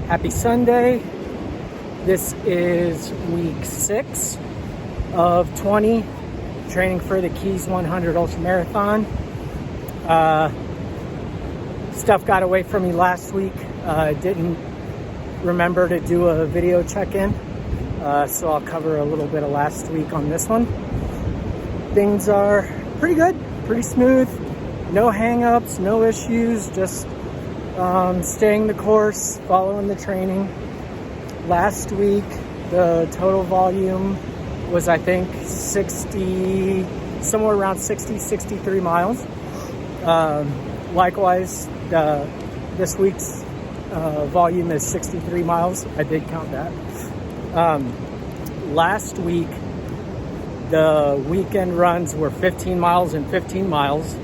Happy Sunday. This is week 6 of 20, training for the Keys 100 Ultra Marathon. Stuff got away from me last week. Didn't remember to do a video check-in, so I'll cover a little bit of last week on this one. Things are pretty good, pretty smooth, no hang-ups, no issues, just staying the course, following the training. Last week, the total volume was, I think, somewhere around 63 miles. Likewise, this week's volume is 63 miles. I did count that. Last week, the weekend runs were 15 miles and 15 miles.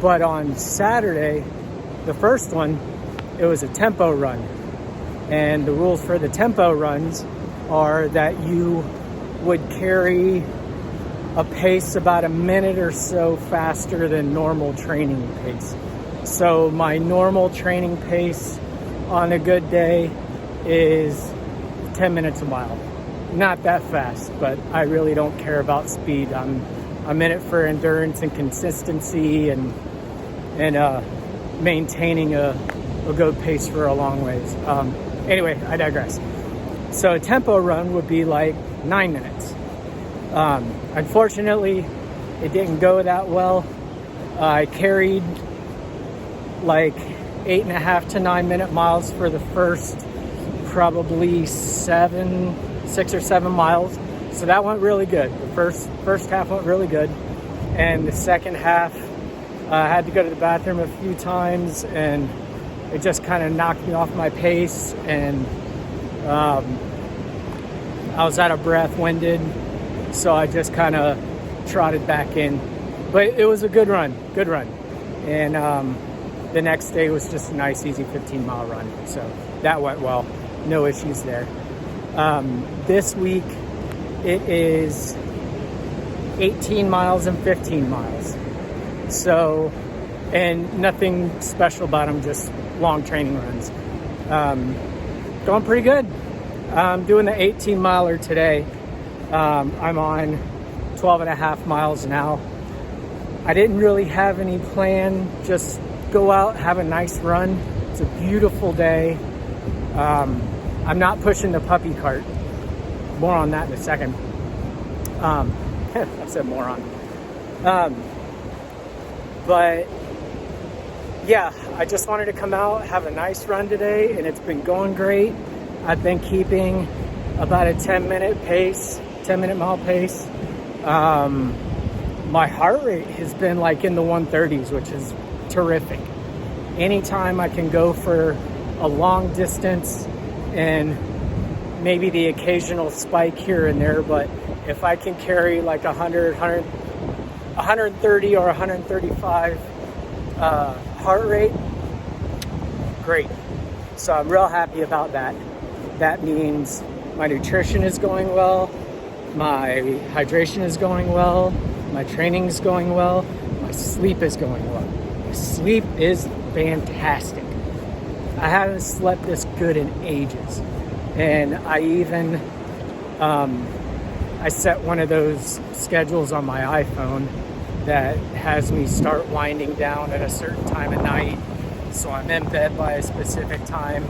But on Saturday, the first one, it was a tempo run. And the rules for the tempo runs are that you would carry a pace about a minute or so faster than normal training pace. So my normal training pace on a good day is 10 minutes a mile. Not that fast, but I really don't care about speed. I'm in it for endurance and consistency and maintaining a good pace for a long ways. Anyway, I digress. So a tempo run would be like 9 minutes. Unfortunately, it didn't go that well. I carried like 8.5 to 9 minute miles for the first probably 6 or 7 miles. So that went really good. The first half went really good. And the second half, I had to go to the bathroom a few times, and it just kind of knocked me off my pace, and I was out of breath, winded, so I just kind of trotted back in. But it was a good run. And the next day was just a nice, easy 15-mile run, so that went well. No issues there. This week, it is 18 miles and 15 miles. So, and nothing special about them, just long training runs. Going pretty good. I'm doing the 18-miler today. I'm on 12.5 miles now. I didn't really have any plan, just go out, have a nice run. It's a beautiful day. I'm not pushing the puppy cart. More on that in a second. I said more on. But yeah, I just wanted to come out, have a nice run today, and it's been going great. I've been keeping about a 10-minute mile pace. My heart rate has been like in the 130s, which is terrific. Anytime I can go for a long distance and maybe the occasional spike here and there, but if I can carry like 130 or 135 heart rate, great. So I'm real happy about that. That means my nutrition is going well, my hydration is going well, my training is going well, my sleep is going well. My sleep is fantastic. I haven't slept this good in ages. And I even I set one of those schedules on my iPhone that has me start winding down at a certain time of night, so I'm in bed by a specific time,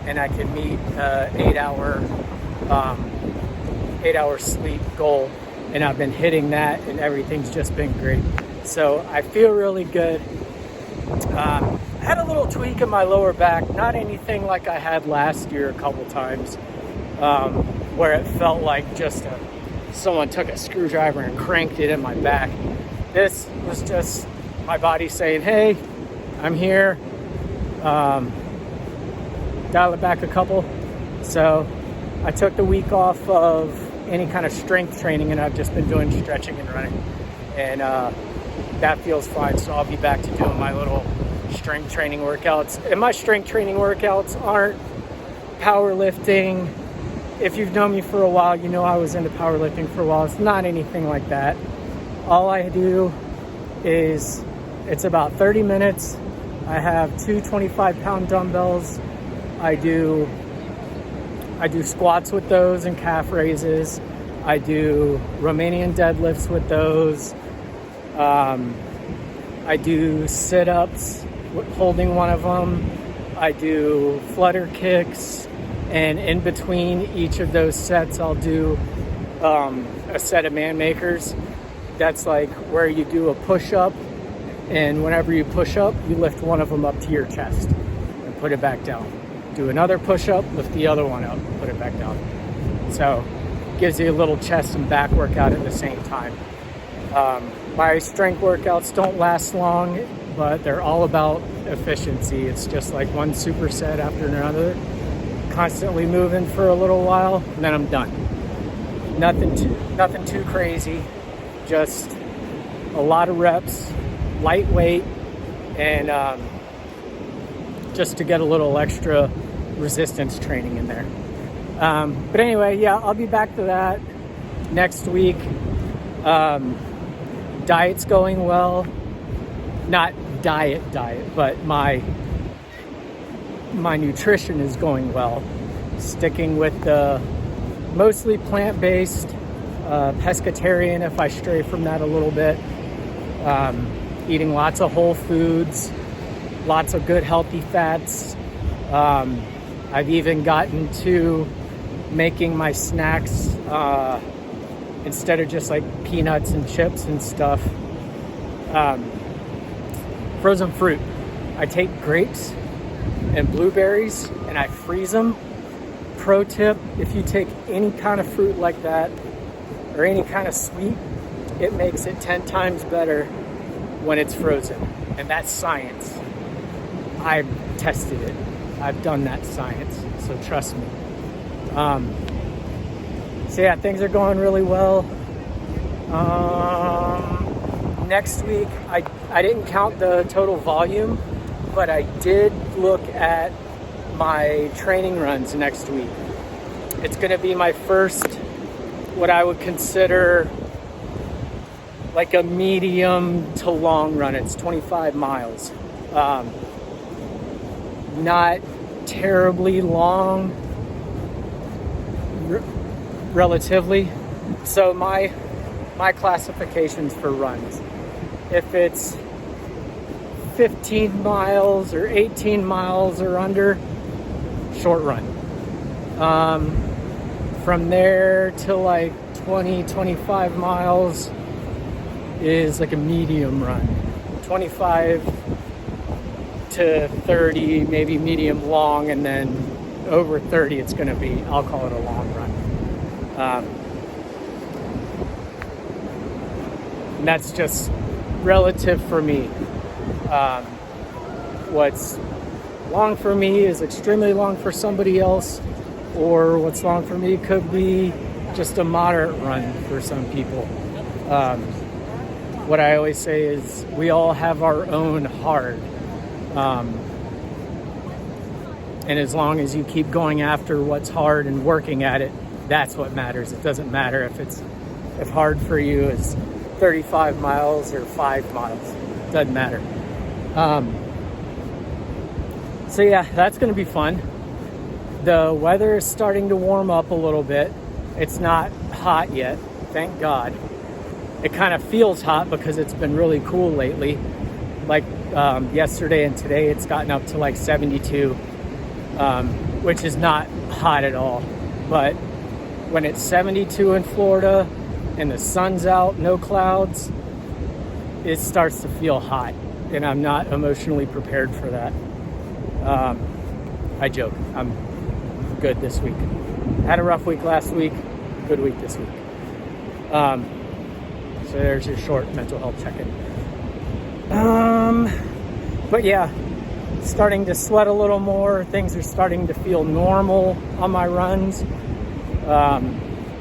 and I can meet an 8-hour sleep goal. And I've been hitting that, and everything's just been great. So I feel really good. I had a little tweak in my lower back, not anything like I had last year a couple times, where it felt like just someone took a screwdriver and cranked it in my back. This was just my body saying, hey, I'm here. Dial it back a couple. So I took the week off of any kind of strength training, and I've just been doing stretching and running. And that feels fine. So I'll be back to doing my little strength training workouts. And my strength training workouts aren't powerlifting. If you've known me for a while, you know I was into powerlifting for a while. It's not anything like that. All I do is, it's about 30 minutes. I have two 25-pound dumbbells. I do squats with those and calf raises. I do Romanian deadlifts with those. I do sit-ups holding one of them. I do flutter kicks, and in between each of those sets I'll do a set of man makers. That's like where you do a push-up, and whenever you push up, you lift one of them up to your chest and put it back down. Do another push-up, lift the other one up, put it back down. So gives you a little chest and back workout at the same time. My strength workouts don't last long, but they're all about efficiency. It's just like one superset after another, constantly moving for a little while, and then I'm done. Nothing too crazy, just a lot of reps, lightweight, and just to get a little extra resistance training in there. But anyway, yeah, I'll be back to that next week. Diet's going well. Not diet, but my nutrition is going well. Sticking with the mostly plant-based, pescatarian if I stray from that a little bit. Eating lots of whole foods, lots of good healthy fats. I've even gotten to making my snacks instead of just like peanuts and chips and stuff. Frozen fruit. I take grapes and blueberries and I freeze them. Pro tip, if you take any kind of fruit like that or any kind of sweet, it makes it 10 times better when it's frozen. And that's science. I've tested it. I've done that science, so trust me. So yeah, things are going really well. Next week, I didn't count the total volume, but I did look at my training runs next week. It's gonna be my first, what I would consider like a medium to long run. It's 25 miles. Not terribly long, relatively. So my classifications for runs, if it's 15 miles or 18 miles or under, short run. From there to like 20-25 miles is like a medium run. 25 to 30, maybe medium long, and then over 30 it's going to be, I'll call it a long run. And that's just relative for me. What's long for me is extremely long for somebody else, or what's long for me could be just a moderate run for some people. What I always say is we all have our own hard. And as long as you keep going after what's hard and working at it, that's what matters. It doesn't matter if hard for you is 35 miles or 5 miles. It doesn't matter. So yeah, that's going to be fun. The weather is starting to warm up a little bit. It's not hot yet, thank God. It kind of feels hot because it's been really cool lately. Like yesterday and today, it's gotten up to like 72, which is not hot at all. But when it's 72 in Florida and the sun's out, no clouds, it starts to feel hot. And I'm not emotionally prepared for that. I joke. I'm good this week. Had a rough week last week. Good week this week. So there's your short mental health check-in. But yeah, starting to sweat a little more. Things are starting to feel normal on my runs.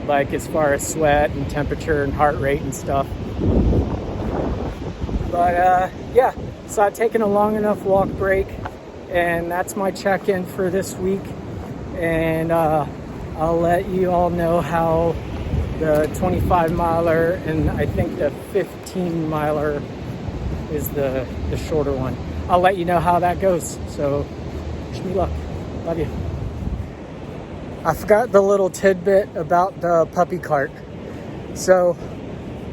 Like as far as sweat and temperature and heart rate and stuff. But yeah, so I've taken a long enough walk break, and that's my check-in for this week. And I'll let you all know how the 25 miler and I think the 15 miler is the shorter one. I'll let you know how that goes. So wish me luck. Love you. I forgot the little tidbit about the puppy cart. So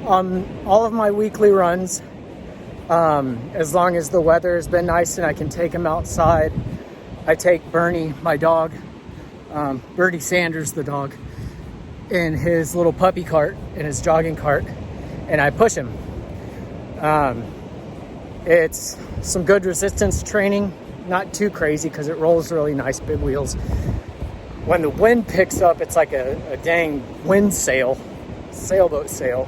on all of my weekly runs, as long as the weather has been nice and I can take him outside, I take Bernie, my dog, Bernie Sanders, the dog, in his little puppy cart, in his jogging cart, and I push him. It's some good resistance training, not too crazy because it rolls really nice, big wheels. When the wind picks up, it's like a dang wind sailboat sail.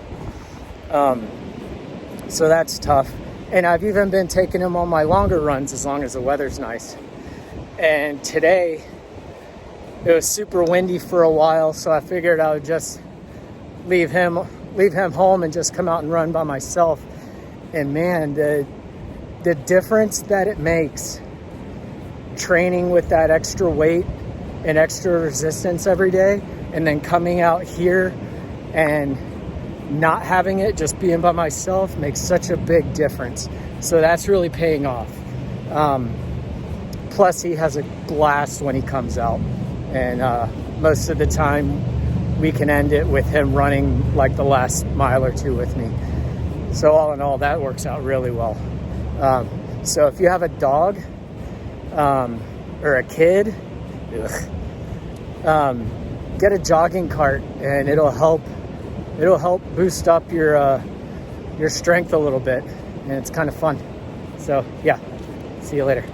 So that's tough. And I've even been taking him on my longer runs as long as the weather's nice. And today, it was super windy for a while, so I figured I would just leave him home and just come out and run by myself. And man, the difference that it makes training with that extra weight and extra resistance every day, and then coming out here and not having it, just being by myself, makes such a big difference. So that's really paying off. Plus he has a blast when he comes out, and most of the time we can end it with him running like the last mile or two with me. So all in all, that works out really well. So if you have a dog or a kid, get a jogging cart, and it'll help boost up your strength a little bit, and it's kind of fun. So yeah, see you later.